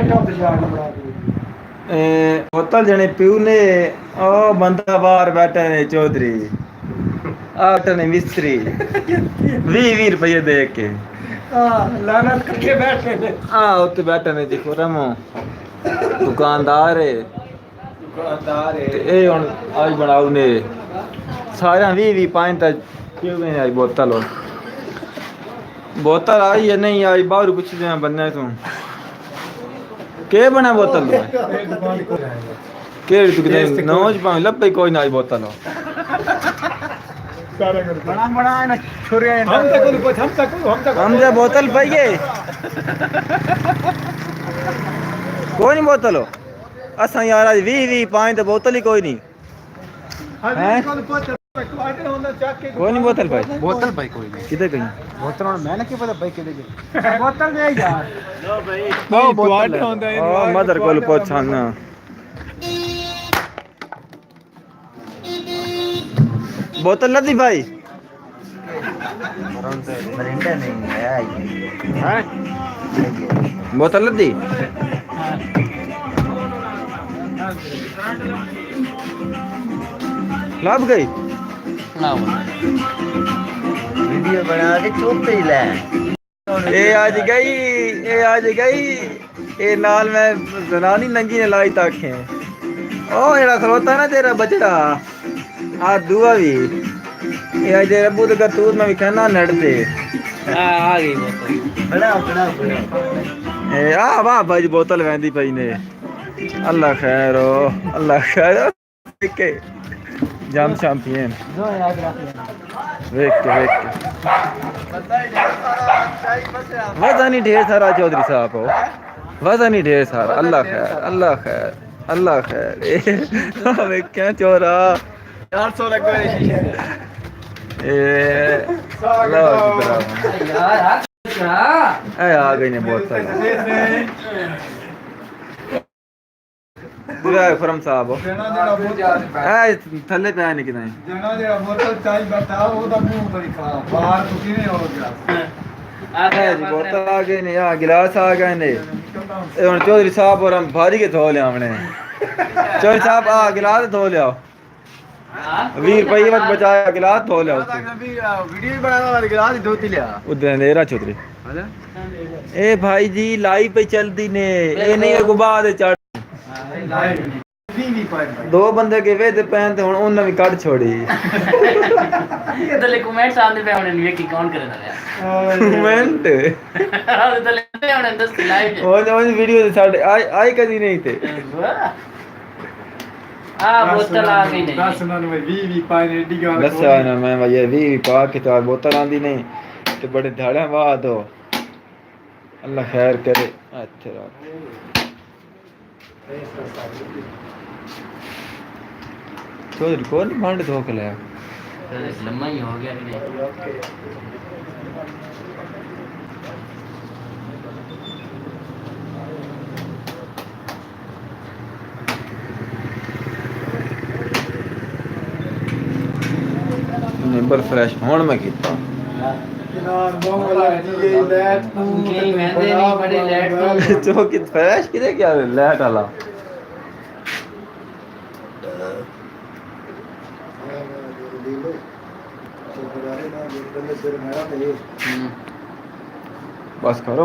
Top ਤੇ shot ਬਣਾ ਕੇ बोतल जने पीने ओ बंदा बाहर बैठे ने चौधरी आठ ने मिस्त्री 20 रुपये दे के ਲਾਨਤ ਕਰਕੇ ਬੈਠੇ ਨੇ उत्ते बैठे ने देखो रमो दुकानदार है ਦੁਕਾਨਦਾਰ ते ए हुन आज बनाऊ ने सारे 20 पाँच तक क्यों नहीं आई बोतल आई है नहीं आई बाहर कुछ दे बनने तू के बना बोतल केड़ी तू किते नौज पावे लब्बे कोई ना आई बोतल बड़ा बड़ा ना छोरे हम तक कुछ हम जे बोतल पाइए कोई नहीं बोतल हो असा यार आज 20 पाँच तो बोतल ही कोई नहीं कोई नहीं बोतल भाई बोतल भाई कोई नहीं किधर गई बोतल मैंने क्या पता भाई किधर गई बोतल दे यार बहुत बोतल मदर कोल पहुंचाना बोतल लदी भाई मरिंडा नहीं है हैं बोतल लदी लाभ गई वीडियो बना के चुप ही ले ए आज गई ए नाल मैं जनानी नंगी ने लाई ताखे ओ एड़ा खलोता ना तेरा बचड़ा आ दुआ भी ए आज तेरा बुद का तूत में भी कहना नड़ दे आ गई बोतल बड़ा बड़ा ए आ वाह भाई बोतल वेंदी पई ने अल्लाह खैर हो अल्लाह खैर के जाम चैंपियन जो याद रख लेना वेख के वजन ही ढेर सारा चौधरी साहब हो वजन ही ढेर सारा अल्लाह खैर अल्लाह खैर अल्लाह खैर वे क्या चोरा 400 लग गए शीशे ए अल्लाह यार ए आ गई ने बोतल बुरा फरम साहब जेना जेड़ा बोतल ए थल्ले पे नहीं किदाई जेना जेड़ा बोतल चाय बताओ ओदा मुंह तो दिखा बाहर तो किने हो गया जी बोतल आ गए ने आ गिलास आ गए ने ए हुन चौधरी साहब और हम भारी के धो ले हमने चौधरी साहब आ गिलास धो ले आओ 20 रुपये मत बचाया गिलास धो ले आओ वीडियो भी बनाने वाला गिलास ही धोती लिया उधर अंधेरा चौधरी ए भाई जी लाइव पे चलती ने ए नहीं को बाद चढ़ दो बंदे के वे ते पैन ते हुन उन्हें भी कट छोड़ी इधरले कमेंट्स आंदे पे हमने वे की कौन करे ना कमेंट इधरले हमने 10 लाइव ओन वीडियो ते साडे आई कदी नहीं थे आ बोतल आ गई नहीं 10 99 20 पानी एडी गाल दस्या ना मैं भैया 20 पा के तो बोतल आंदी नहीं ते बड़े धाड़े बाद हो अल्लाह खैर करे अच्छा चौधरी कौन भांड धो के लाया लम्मा ही हो गया नहीं नंबर फ्रेश होन मैं कीता किनार बोंगला जी लैट यही महंदे नहीं बड़े लेट तो चौकी फ्रेश किदे क्या लाइट वाला बस करो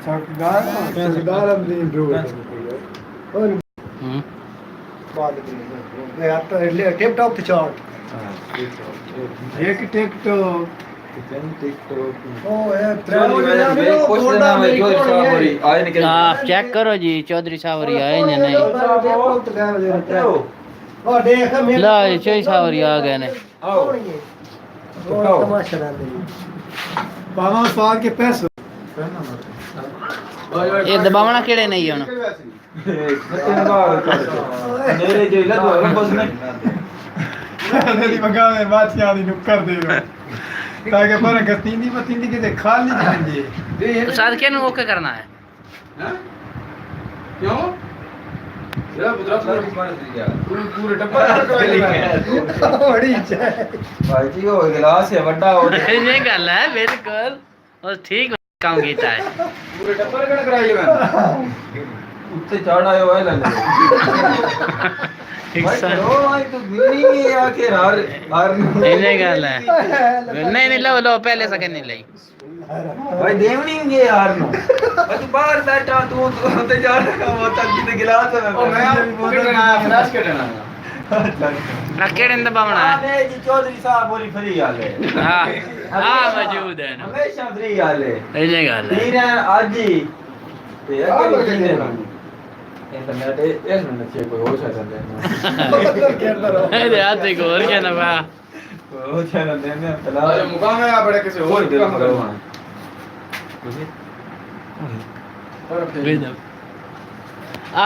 सरदार अमरीन ब्रो और बाद में यार तो टिप टॉप पे चार्ट एक टिकटॉक ओ है आप चेक करो जी चौधरी सावरी आए या नहीं ओ देख मेरा ला चौधरी सावरी आ गए ने तमाशा डाल दे पावा स्वाद के पैसे ये दबावना केड़े नहीं होना मेरे जो लग बस में मेरी मंगा में बात क्या नहीं नुक्कर दे रहा ताकि पर गतींदी पतींदी के खाली जाएंगे उस्ताद क्या नु ओके करना है क्यों ये बुदरा पूरे डब्बा बड़ी चाय भाई जी वो गिलास है बड़ा हो ये गल है बिल्कुल और ठीक काम कीता है पूरे टप्पर कण कराई मैं उत्ते चढ़ आयो है लंदे भाई ओ भाई तू मिलनी आके हार इन्हें गल है नहीं लो लो पहले सेकंड नहीं लाई भाई देवनी ये यार नो भाई तू बाहर बैठा तू ते जा रहा वो तक की गिलास है ओ मैं कटना फ्लैश कटना केड़े दबावना है जी चौधरी साहब बोली फ्री वाले हां हां मौजूद है ना हमेशा फ्री वाले इन्हें गल है तीन आज ही ते अगे किने इंटरनेट इस में नीचे कोई हो सकता है ए हाथ से गोर के ना बा हो चल देने तला मुकाम है बड़े किसी और दिल करो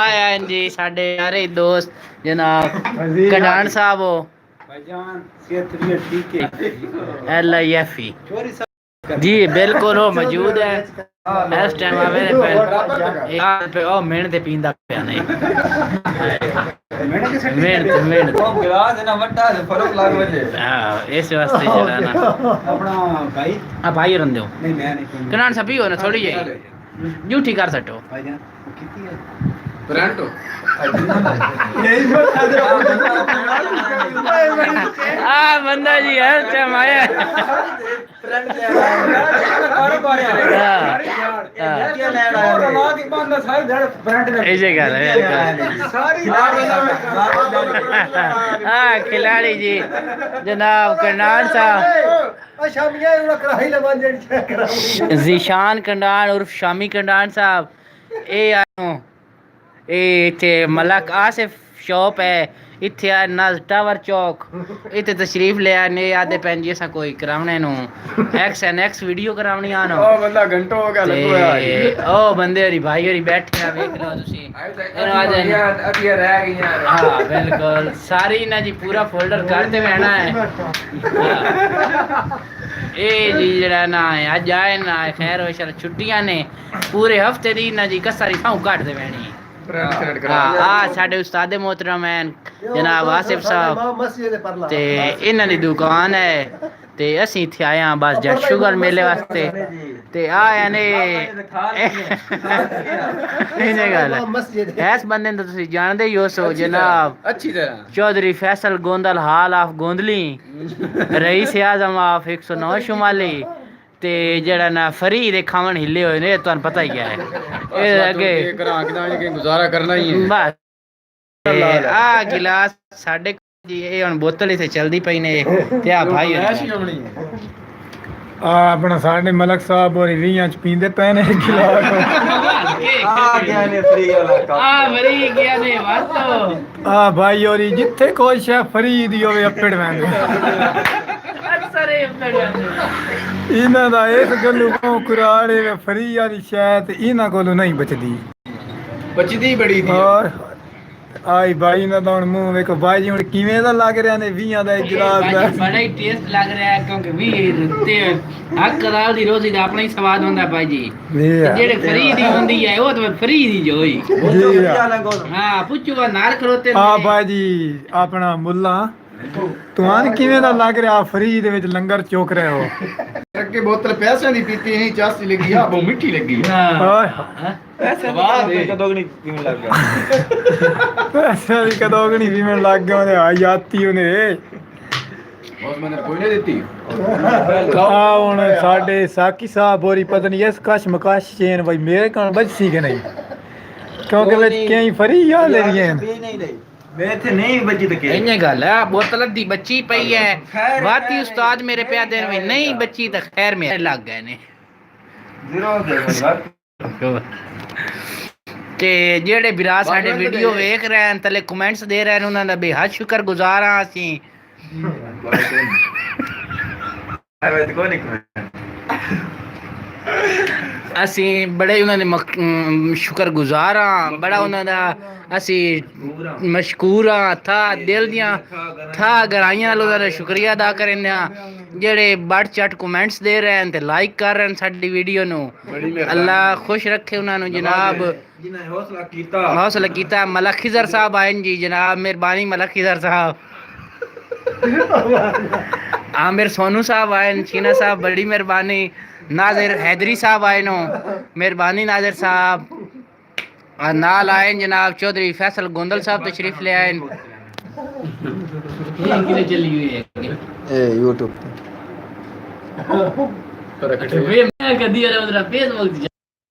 आया जी साडे यारे दोस्त जनाब कडान साहब हो भाईजान सेहत ठीक है LIFE जी बिल्कुल हो मौजूद है इस टाइम मेरे पे ओ मेहनत पींदा पिया नहीं मेहनत वो गिलास है ना वड्डा है फर्क लाग वजे हां इस वास्ते जरा ना अपना भाई हां भाई रन दो नहीं मैं नहीं कनान सा पियो ना थोड़ी जी झूठी कर सटो भाईजान कितनी है ब्रांडो यही बता दे आ बंदा जी इस टाइम आया ऐसे कर हाँ खिलाड़ी जी जनाब करनान साहब जीशान कंडान उर्फ शामी कंडान साहब ए आयो ए इत्थे मलक आसिफ शॉप है इत्थे नाज टावर चौक इत्थे तशरीफ ले आने आदे पैन जी असा कोई करावने नु XNX वीडियो करावनी आनो ओ बंदा घंटो हो गया लगो यार ओ बंदे हरी भाई हरी बैठे ना देख लो तुसी अभी रह गई यार हां बिल्कुल सारी ना जी पूरा फोल्डर करते रहना है ए जी जरा ना आज आए ना खैर हो छुट्टियां ने पूरे हफ्ते दी ना जी कसारी थाऊ काट दे बैणी हाँ साढ़े उस्ताद मोहतरम हैं जनाब आसिफ साहब ते इन्हां दी दुकान है ते असीं इत्थे आए हां बस जट शुगर मेले वास्ते ते आए ने इन्हें गल ऐस बंदे तो तुसी जानदे ही हो सो जनाब अच्छी तरह चौधरी फैसल गोंदल हाल ऑफ गोंदली रईस आजम ऑफ 109 शुमाली ते जड़ा ना फरीद दे खावन हिले होए ने तुहानू पता ही है ए अगे करा के गुजारा करना ही है बस आ गिलास साडे जी ए हुन बोतल इथे चलदी पई ने ते आ भाई अपना साढ़े मलक साहब और 20 च पींदे पे ने गिलास आ गया ने फ्री वाला कप आ मरी गया ने वातो आ भाई और जिथे कोई शे फ्री दी होवे अप्पड़ वैंदे अक्सर ए बड़े इन्हां दा इस गल्लू को कुराड़े वे फ्री वाली शायद इन्हां कोलों नहीं बचदी बचदी बड़ी थी और आई भाई ना तो मुंह देखो भाई जी हुन किवें दा लग रहा ने 20 दा एक गिलास दा बड़ा ही टेस्ट लग रहा है क्योंकि भी ते हक कराल दी रोजी दा अपना ही स्वाद होंदा भाई जी जेड़े फ्री दी होंदी है वो तो फ्री दी जो होई हां पुछुआ नाल खरोते आ भाई जी अपना मुल्ला तुहान किवें दा लग रहा फ्री दे विच लंगर चोक रहे हो के बोतल पैसे दी पीती नहीं चासी लगी हां बहुत मीठी लगी हां ऐसे बात कदोगनी किਵੇਂ ਲੱਗ ਗਿਆ पैसे दी कदोगनी भी में लग गए ने आयाती ने बहुत मैंने कोई नहीं देती ਹੁਣ ਸਾਡੇ ਸਾਕੀ ਸਾਹਿਬ ਹੋਰੀ ਪਤਾ ਨਹੀਂ ਇਸ ਕਸ਼ ਮਕਾਸ਼ ਚੇਨ ਬਈ ਮੇਰੇ ਕੋਲ ਬਚੀ ਕਿ ਨਹੀਂ ਕਿਉਂਕਿ ਵਿੱਚ ਕਈ ਫਰੀ ਆ ਲੈ ਰਹੀਆਂ नहीं नहीं मैं थे नहीं बची तक इन्हें गल है बोतल दी बच्ची पई है वाती उस्ताद मेरे प्या देन में नहीं बच्ची तो खैर में लग गए ने जीरो दे बात ते जेड़े बिरा साडे वीडियो देख रहे हैं तले कमेंट्स दे रहे हैं उन्हां दा बेहद शुक्रगुजार हां ਅਸੀਂ आवे तो कोनी ਅਸੀਂ ਬੜੇ ਉਹਨਾਂ ਦੇ ਸ਼ੁਕਰਗੁਜ਼ਾਰ ਹਾਂ ਬੜਾ ਉਹਨਾਂ ਦਾ ਅਸੀਂ ਮਸ਼ਕੂਰ ਹਾਂ ਥਾ ਦਿਲ ਦੀਆਂ ਥਾ ਗਰਾਈਆਂ ਨਾਲ ਉਹਨਾਂ ਦਾ ਸ਼ੁਕਰੀਆ ਅਦਾ ਕਰਨੇ ਆ ਜਿਹੜੇ ਬੜ ਚਟ ਕਮੈਂਟਸ ਦੇ ਰਹੇ ਹਨ ਤੇ ਲਾਈਕ ਕਰ ਰਹੇ ਹਨ ਸਾਡੀ ਵੀਡੀਓ ਨੂੰ ਅੱਲਾ ਖੁਸ਼ ਰੱਖੇ ਉਹਨਾਂ ਨੂੰ ਜਨਾਬ जिन्हें हौसला ਕੀਤਾ ਮਲਕ ਖਿਜ਼ਰ ਸਾਹਿਬ ਆਏ ਜੀ ਜਨਾਬ ਮਿਹਰਬਾਨੀ ਮਲਕ ਖਿਜ਼ਰ ਸਾਹਿਬ आमिर सोनू साहब आए चीना साहब बड़ी मेहरबानी नाजिर हैदरी साहब आए नो, मेहरबानी नाजिर साहब। और नाल आए जनाब चौधरी फैसल गोंदल साहब तशरीफ ले आए। ये चली हुई है ए यूट्यूब मैं कदी फेसबुक